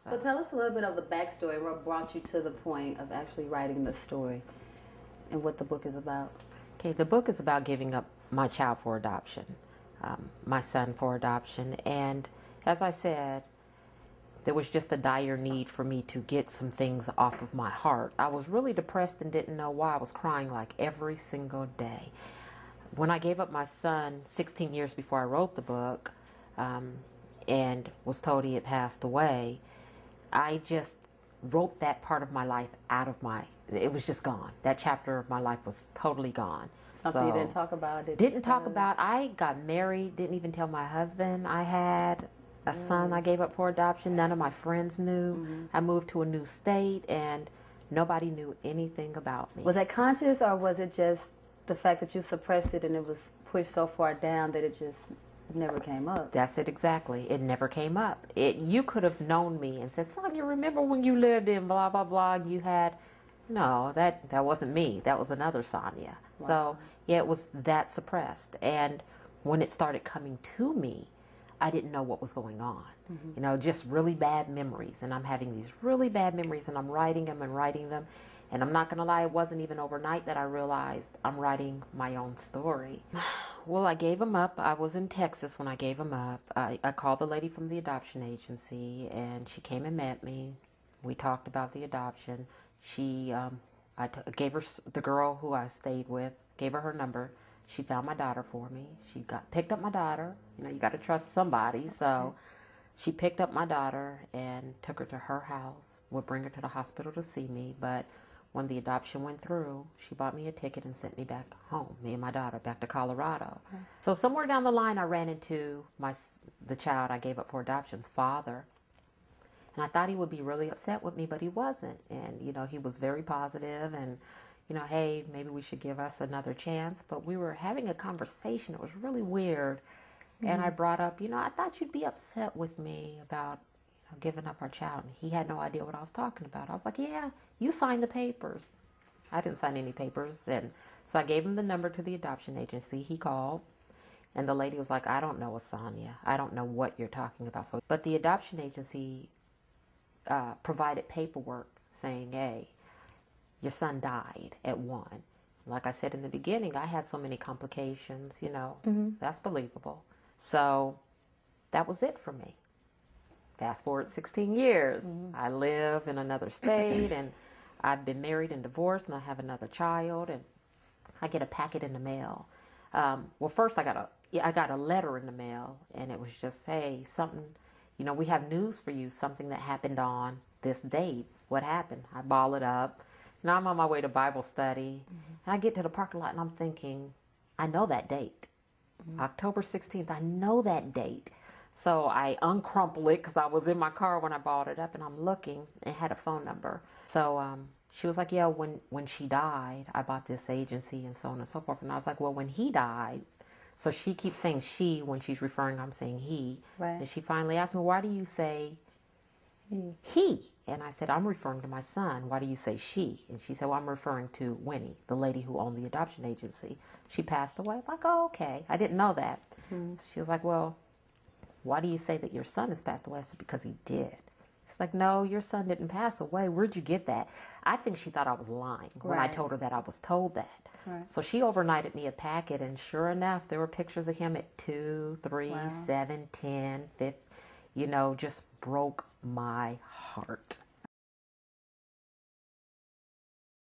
So. Well, tell us a little bit of the backstory. What brought you to the point of actually writing the story and what the book is about? Okay, the book is about giving up my child for adoption, my son for adoption. And as I said, there was just a dire need for me to get some things off of my heart. I was really depressed and didn't know why. I was crying like every single day. When I gave up my son 16 years before I wrote the book, and was told he had passed away, I just wrote that part of my life out of it was just gone. That chapter of my life was totally gone. Something you didn't talk about? Didn't talk about. I got married, didn't even tell my husband I had a son I gave up for adoption. None of my friends knew. I moved to a new state and nobody knew anything about me. Was that conscious, or was it just the fact that you suppressed it and it was pushed so far down that it just never came up? That's it exactly. It never came up. You could have known me and said, Sonya, remember when you lived in blah, blah, blah, you had... No, that wasn't me. That was another Sonya. Wow. So, yeah, it was that suppressed. And when it started coming to me, I didn't know what was going on. You know, just really bad memories. And I'm having these really bad memories, and I'm writing them and writing them. And I'm not going to lie, it wasn't even overnight that I realized I'm writing my own story. Well, I gave him up. I was in Texas when I gave him up. I called the lady from the adoption agency, and she came and met me. We talked about the adoption. I gave her, the girl who I stayed with, gave her number. She found my daughter for me. She picked up my daughter. You know, you got to trust somebody. So she picked up my daughter and took her to her house. Would bring her to the hospital to see me. But when the adoption went through, she bought me a ticket and sent me back home, me and my daughter, back to Colorado. So somewhere down the line, I ran into the child I gave up for adoption's father. And I thought he would be really upset with me, but he wasn't. And, you know, he was very positive and, you know, hey, maybe we should give us another chance. But we were having a conversation. It was really weird. And I brought up, you know, I thought you'd be upset with me about, you know, giving up our child. And he had no idea what I was talking about. I was like, yeah, you signed the papers. I didn't sign any papers. And so I gave him the number to the adoption agency. He called. And the lady was like, I don't know a Sonya. I don't know what you're talking about. So, but the adoption agency provided paperwork saying, hey, your son died at 1. Like I said in the beginning, I had so many complications, you know, that's believable. So that was it for me. Fast forward 16 years, I live in another state, and I've been married and divorced, and I have another child, and I get a packet in the mail. Well, first I got a letter in the mail, and it was just, hey, something, you know, we have news for you, something that happened on this date. What happened? I ball it up. Now I'm on my way to Bible study. And I get to the parking lot and I'm thinking, I know that date. October 16th, I know that date. So I uncrumple it because I was in my car when I balled it up, and I'm looking and had a phone number. So she was like, yeah, when she died, I bought this agency and so on and so forth. And I was like, well, when he died, so she keeps saying she when she's referring, I'm saying he. Right. And she finally asked me, why do you say he? And I said, I'm referring to my son. Why do you say she? And she said, well, I'm referring to Winnie, the lady who owned the adoption agency. She passed away. I'm like, oh, okay. I didn't know that. She was like, well, why do you say that your son has passed away? I said, because he did. She's like, no, your son didn't pass away. Where'd you get that? I think she thought I was lying when I told her that I was told that. So she overnighted me a packet, and sure enough, there were pictures of him at 2, 3, 7, 10, 15, you know, just broke my heart.